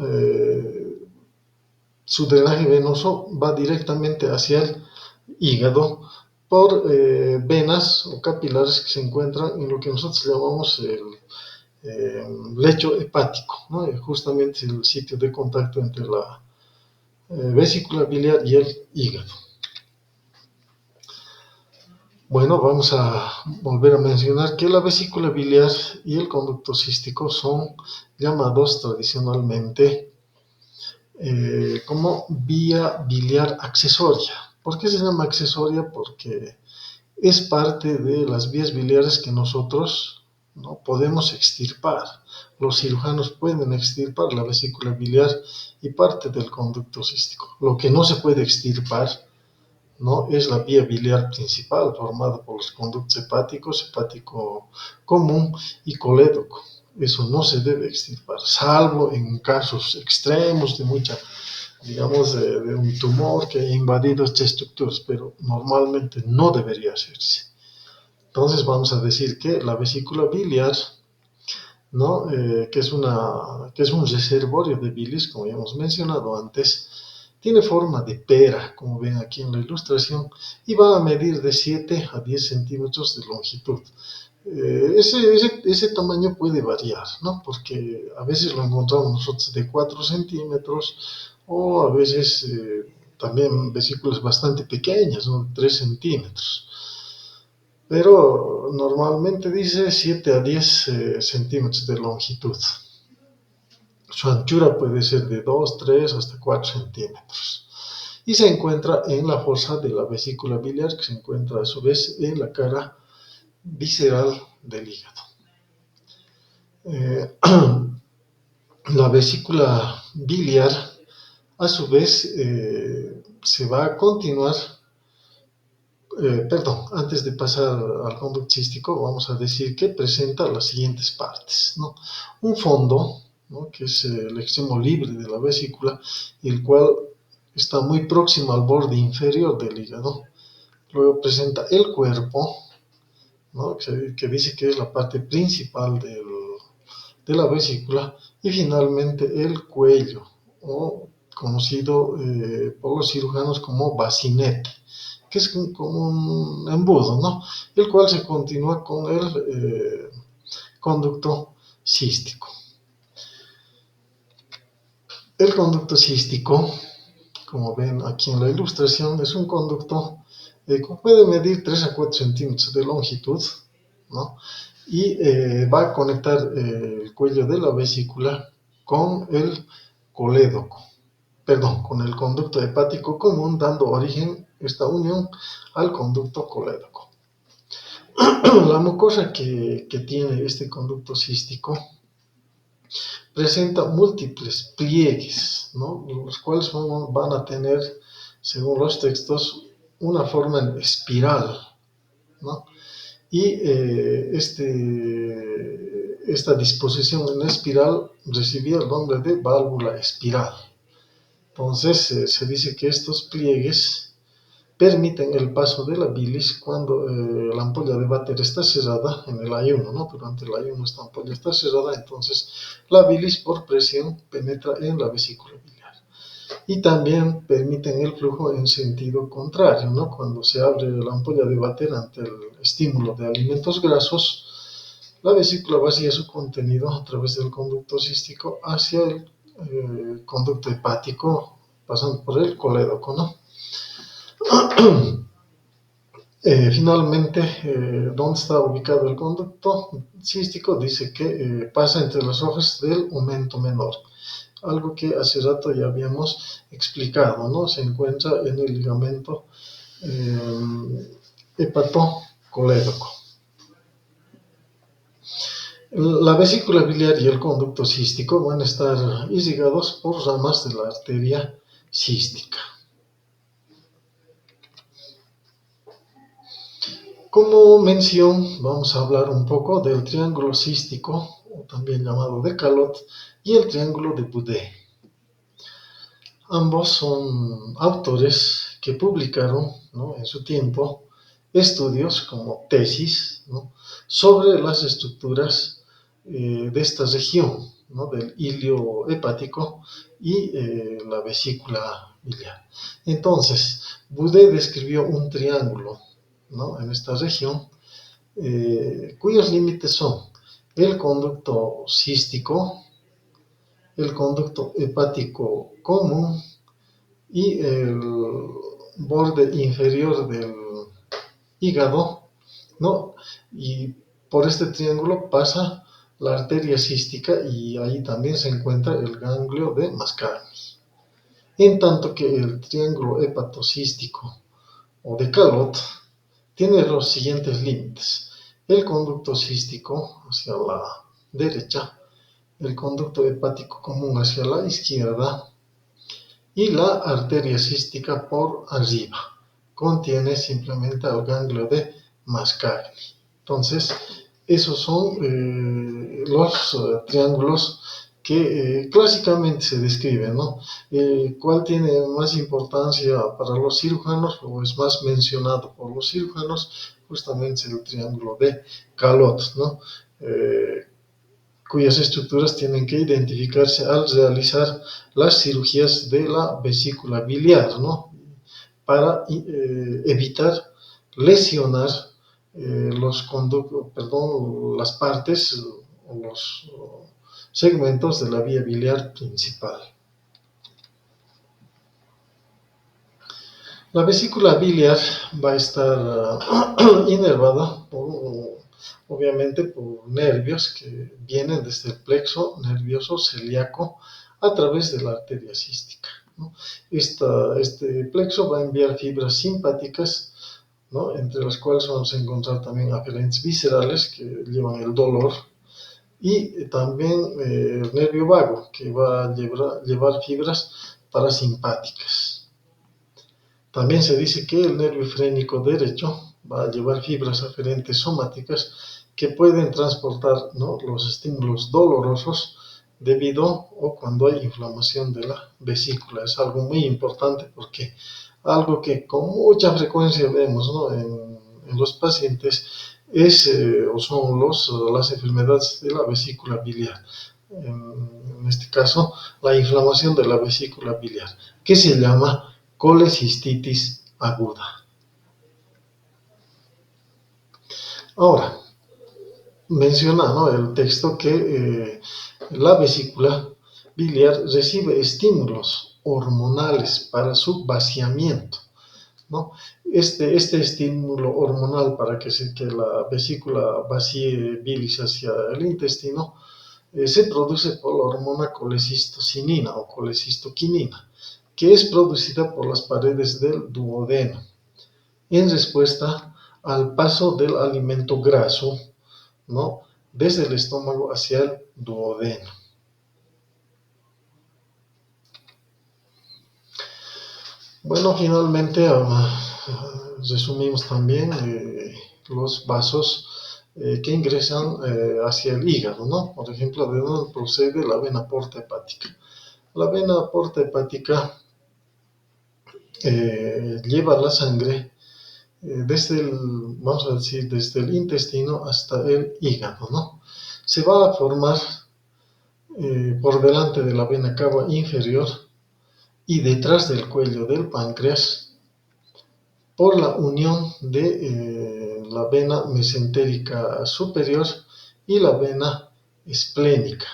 su drenaje venoso va directamente hacia el hígado por venas o capilares que se encuentran en lo que nosotros llamamos el lecho hepático, ¿no? Justamente el sitio de contacto entre la vesícula biliar y el hígado. Bueno, vamos a volver a mencionar que la vesícula biliar y el conducto cístico son llamados tradicionalmente como vía biliar accesoria. ¿Por qué se llama accesoria? Porque es parte de las vías biliares que nosotros no podemos extirpar. Los cirujanos pueden extirpar la vesícula biliar y parte del conducto cístico. Lo que no se puede extirpar no es la vía biliar principal formada por los conductos hepáticos, hepático común y colédoco. Eso no se debe extirpar, salvo en casos extremos de mucha, digamos, de un tumor que ha invadido estas estructuras, pero normalmente no debería hacerse. Entonces vamos a decir que la vesícula biliar, ¿no? Que es un reservorio de bilis, como ya hemos mencionado antes, tiene forma de pera, como ven aquí en la ilustración, y va a medir de 7 a 10 centímetros de longitud. Ese tamaño puede variar, ¿no? Porque a veces lo encontramos nosotros de 4 centímetros o a veces también vesículas bastante pequeñas, ¿no? 3 centímetros. Pero normalmente dice 7 a 10 centímetros de longitud. Su anchura puede ser de 2, 3 hasta 4 centímetros. Y se encuentra en la fosa de la vesícula biliar, que se encuentra a su vez en la cara visceral del hígado. La vesícula biliar, a su vez, se va a continuar. Antes de pasar al conducto cístico, vamos a decir que presenta las siguientes partes, ¿no? Un fondo, ¿no? Que es el extremo libre de la vesícula, el cual está muy próximo al borde inferior del hígado. Luego presenta el cuerpo, ¿no? Que dice que es la parte principal de la vesícula, y finalmente el cuello, o conocido por los cirujanos como bacinete, que es como un embudo, ¿no? El cual se continúa con el conducto cístico. El conducto cístico, como ven aquí en la ilustración, es un conducto que puede medir 3 a 4 centímetros de longitud, ¿no? Y va a conectar el cuello de la vesícula con el colédoco, con el conducto hepático común, dando origen esta unión al conducto colédoco. La mucosa que tiene este conducto cístico presenta múltiples pliegues, ¿no? Los cuales van a tener, según los textos, una forma en espiral, ¿no? Y esta disposición en espiral recibía el nombre de válvula espiral. Entonces se dice que estos pliegues permiten el paso de la bilis cuando la ampolla de váter está cerrada en el ayuno, ¿no? Durante el ayuno esta ampolla está cerrada, entonces la bilis por presión penetra en la vesícula biliar. Y también permiten el flujo en sentido contrario, ¿no? Cuando se abre la ampolla de váter ante el estímulo de alimentos grasos, la vesícula vacía su contenido a través del conducto cístico hacia el conducto hepático, pasando por el colédoco, ¿no? Finalmente, ¿dónde está ubicado el conducto cístico? Dice que pasa entre las hojas del aumento menor, algo que hace rato ya habíamos explicado, ¿no? Se encuentra en el ligamento hepatocolédoco. La vesícula biliar y el conducto cístico van a estar irrigados por ramas de la arteria cística. Como mención, vamos a hablar un poco del triángulo cístico, o también llamado de Calot, y el triángulo de Boudet. Ambos son autores que publicaron, ¿no?, en su tiempo estudios como tesis, ¿no?, sobre las estructuras de esta región, ¿no?, del hilio hepático y la vesícula biliar. Entonces, Boudet describió un triángulo, ¿no?, en esta región, cuyos límites son el conducto cístico, el conducto hepático común y el borde inferior del hígado, ¿no? Y por este triángulo pasa la arteria cística y ahí también se encuentra el ganglio de Mascagni. En tanto que el triángulo hepatocístico o de Calot tiene los siguientes límites: el conducto cístico hacia la derecha, el conducto hepático común hacia la izquierda y la arteria cística por arriba. Contiene simplemente el ganglio de Mascagni. Entonces, esos son los triángulos que clásicamente se describen, ¿no? ¿Cuál tiene más importancia para los cirujanos o es más mencionado por los cirujanos? Justamente es el triángulo de Calot, ¿no? Cuyas estructuras tienen que identificarse al realizar las cirugías de la vesícula biliar, ¿no?, para evitar lesionar las partes o los segmentos de la vía biliar principal. La vesícula biliar va a estar inervada obviamente por nervios que vienen desde el plexo nervioso celíaco a través de la arteria cística, ¿no? Este plexo va a enviar fibras simpáticas, ¿no?, entre las cuales vamos a encontrar también aferentes viscerales que llevan el dolor, y también el nervio vago, que va a llevar fibras parasimpáticas. También se dice que el nervio frénico derecho va a llevar fibras aferentes somáticas que pueden transportar, ¿no?, los estímulos dolorosos debido o cuando hay inflamación de la vesícula. Es algo muy importante porque algo que con mucha frecuencia vemos, ¿no?, en los pacientes son las enfermedades de la vesícula biliar. En este caso, la inflamación de la vesícula biliar, que se llama colecistitis aguda. Ahora, menciona, ¿no?, el texto que la vesícula biliar recibe estímulos hormonales para su vaciamiento, ¿no? Este estímulo hormonal para que la vesícula vacíe bilis hacia el intestino se produce por la hormona colecistocinina o colecistoquinina, que es producida por las paredes del duodeno en respuesta al paso del alimento graso, ¿no?, desde el estómago hacia el duodeno. Bueno, finalmente resumimos también los vasos que ingresan hacia el hígado, ¿no? Por ejemplo, de dónde procede la vena porta hepática. La vena porta hepática lleva la sangre vamos a decir, desde el intestino hasta el hígado, ¿no? Se va a formar por delante de la vena cava inferior y detrás del cuello del páncreas por la unión de la vena mesentérica superior y la vena esplénica.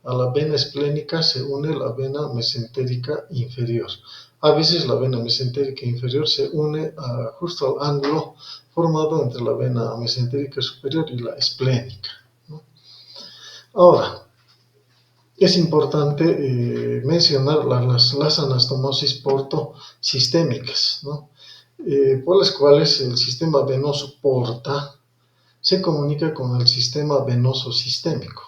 A la vena esplénica se une la vena mesentérica inferior. A veces la vena mesentérica inferior se une justo al ángulo formado entre la vena mesentérica superior y la esplénica, ¿no? Ahora, es importante mencionar las anastomosis portosistémicas, ¿no?, por las cuales el sistema venoso porta se comunica con el sistema venoso sistémico.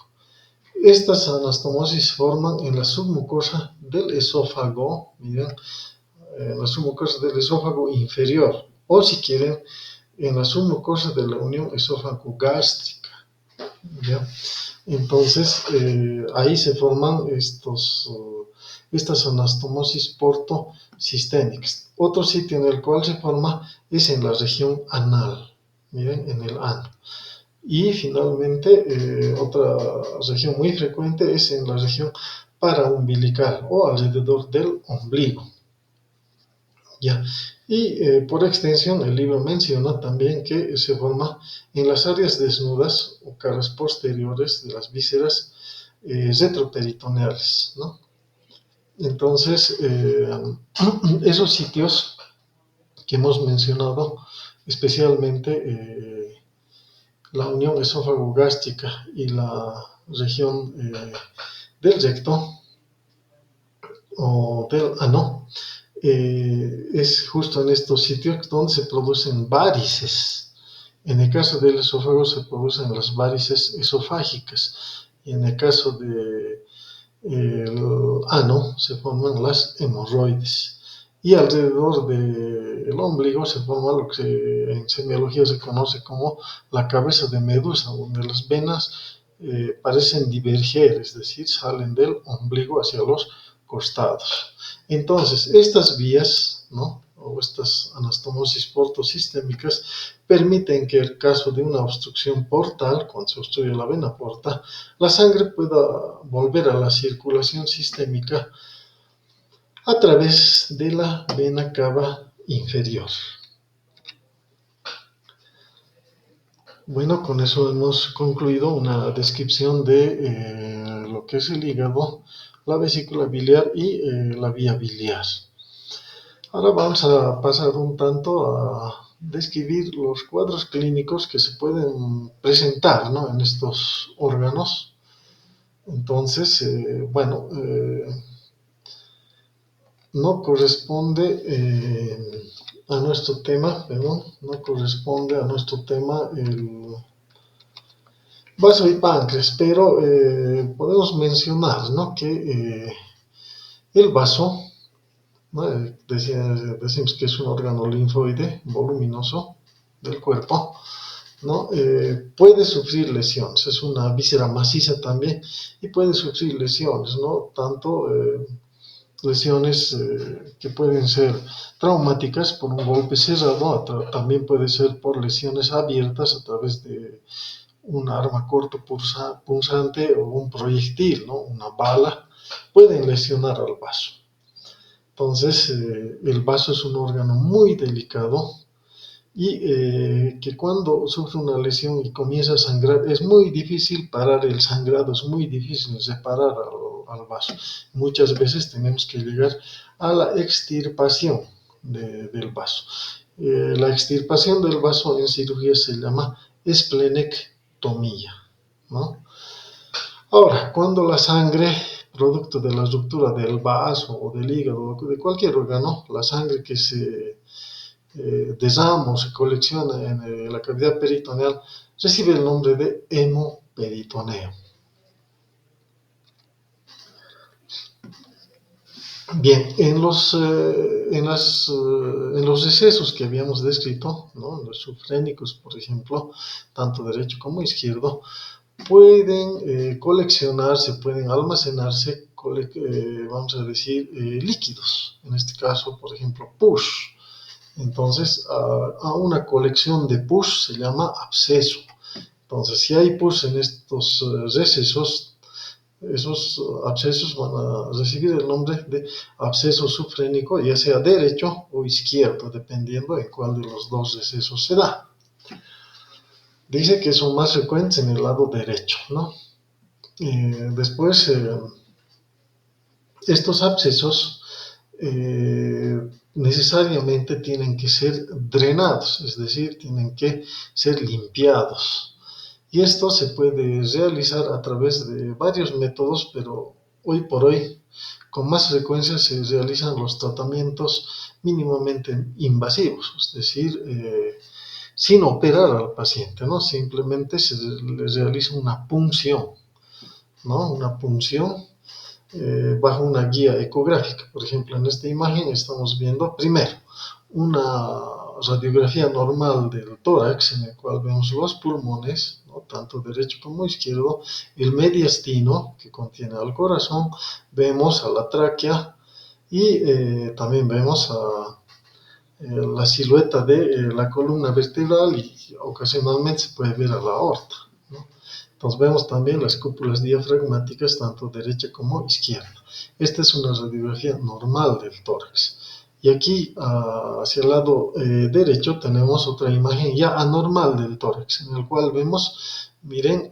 Estas anastomosis se forman en la submucosa del esófago, miren, en la submucosa del esófago inferior, o si quieren, en la submucosa de la unión esófago-gástrica, ¿ya? Entonces, ahí se forman estas anastomosis portosistémicas. Otro sitio en el cual se forma es en la región anal, miren, en el ano. Y finalmente, otra región muy frecuente es en la región paraumbilical o alrededor del ombligo. Ya. Y por extensión, el libro menciona también que se forma en las áreas desnudas o caras posteriores de las vísceras retroperitoneales, ¿no? Entonces, esos sitios que hemos mencionado, especialmente la unión esófago-gástrica y la región del recto o del ano, es justo en estos sitios donde se producen varices. En el caso del esófago se producen las varices esofágicas y en el caso del ano se forman las hemorroides. Y alrededor del ombligo se forma lo que en semiología se conoce como la cabeza de medusa, donde las venas parecen diverger, es decir, salen del ombligo hacia los costados. Entonces, estas vías, ¿no? O estas anastomosis portosistémicas permiten que en caso de una obstrucción portal, cuando se obstruye la vena porta, la sangre pueda volver a la circulación sistémica a través de la vena cava inferior. Bueno, con eso hemos concluido una descripción de lo que es el hígado, la vesícula biliar y la vía biliar. Ahora vamos a pasar un tanto a describir los cuadros clínicos que se pueden presentar, ¿no?, en estos órganos. Entonces, no corresponde a nuestro tema, perdón, no corresponde a nuestro tema el vaso y páncreas, pero podemos mencionar, ¿no?, que el vaso, ¿no?, decimos que es un órgano linfoide voluminoso del cuerpo, ¿no? Puede sufrir lesiones, es una víscera maciza también y puede sufrir lesiones, ¿no? Tanto lesiones que pueden ser traumáticas por un golpe cerrado, también puede ser por lesiones abiertas a través de un arma corto punzante o un proyectil, ¿no?, una bala, pueden lesionar al vaso. Entonces, el vaso es un órgano muy delicado y que cuando sufre una lesión y comienza a sangrar, es muy difícil parar el sangrado, es muy difícil separar al vaso. Muchas veces tenemos que llegar a la extirpación del vaso. La extirpación del vaso en cirugía se llama esplenectomía, ¿no? Ahora, cuando la sangre, producto de la ruptura del vaso o del hígado o de cualquier órgano, la sangre que se desama o se colecciona en la cavidad peritoneal, recibe el nombre de hemoperitoneo. Bien, en los recesos que habíamos descrito, ¿no?, los subfrénicos, por ejemplo, tanto derecho como izquierdo, pueden coleccionarse, pueden almacenarse, vamos a decir, líquidos. En este caso, por ejemplo, pus. Entonces, a una colección de pus se llama absceso. Entonces, si hay pus en estos recesos, esos abscesos van a recibir el nombre de absceso subfrénico, ya sea derecho o izquierdo, dependiendo en cuál de los dos recesos se da. Dice que son más frecuentes en el lado derecho, ¿no? Después, estos abscesos necesariamente tienen que ser drenados, es decir, tienen que ser limpiados. Y esto se puede realizar a través de varios métodos, pero hoy por hoy con más frecuencia se realizan los tratamientos mínimamente invasivos, es decir, sin operar al paciente, ¿no? Simplemente se le realiza una punción, ¿no? Una punción bajo una guía ecográfica. Por ejemplo, en esta imagen estamos viendo primero una radiografía normal del tórax, en el cual vemos los pulmones, ¿no?, tanto derecho como izquierdo, el mediastino, que contiene al corazón, vemos a la tráquea y también vemos a la silueta de la columna vertebral y ocasionalmente se puede ver a la aorta, ¿no? Entonces vemos también las cúpulas diafragmáticas, tanto derecha como izquierda. Esta es una radiografía normal del tórax. Y aquí hacia el lado derecho tenemos otra imagen ya anormal del tórax, en el cual vemos, miren,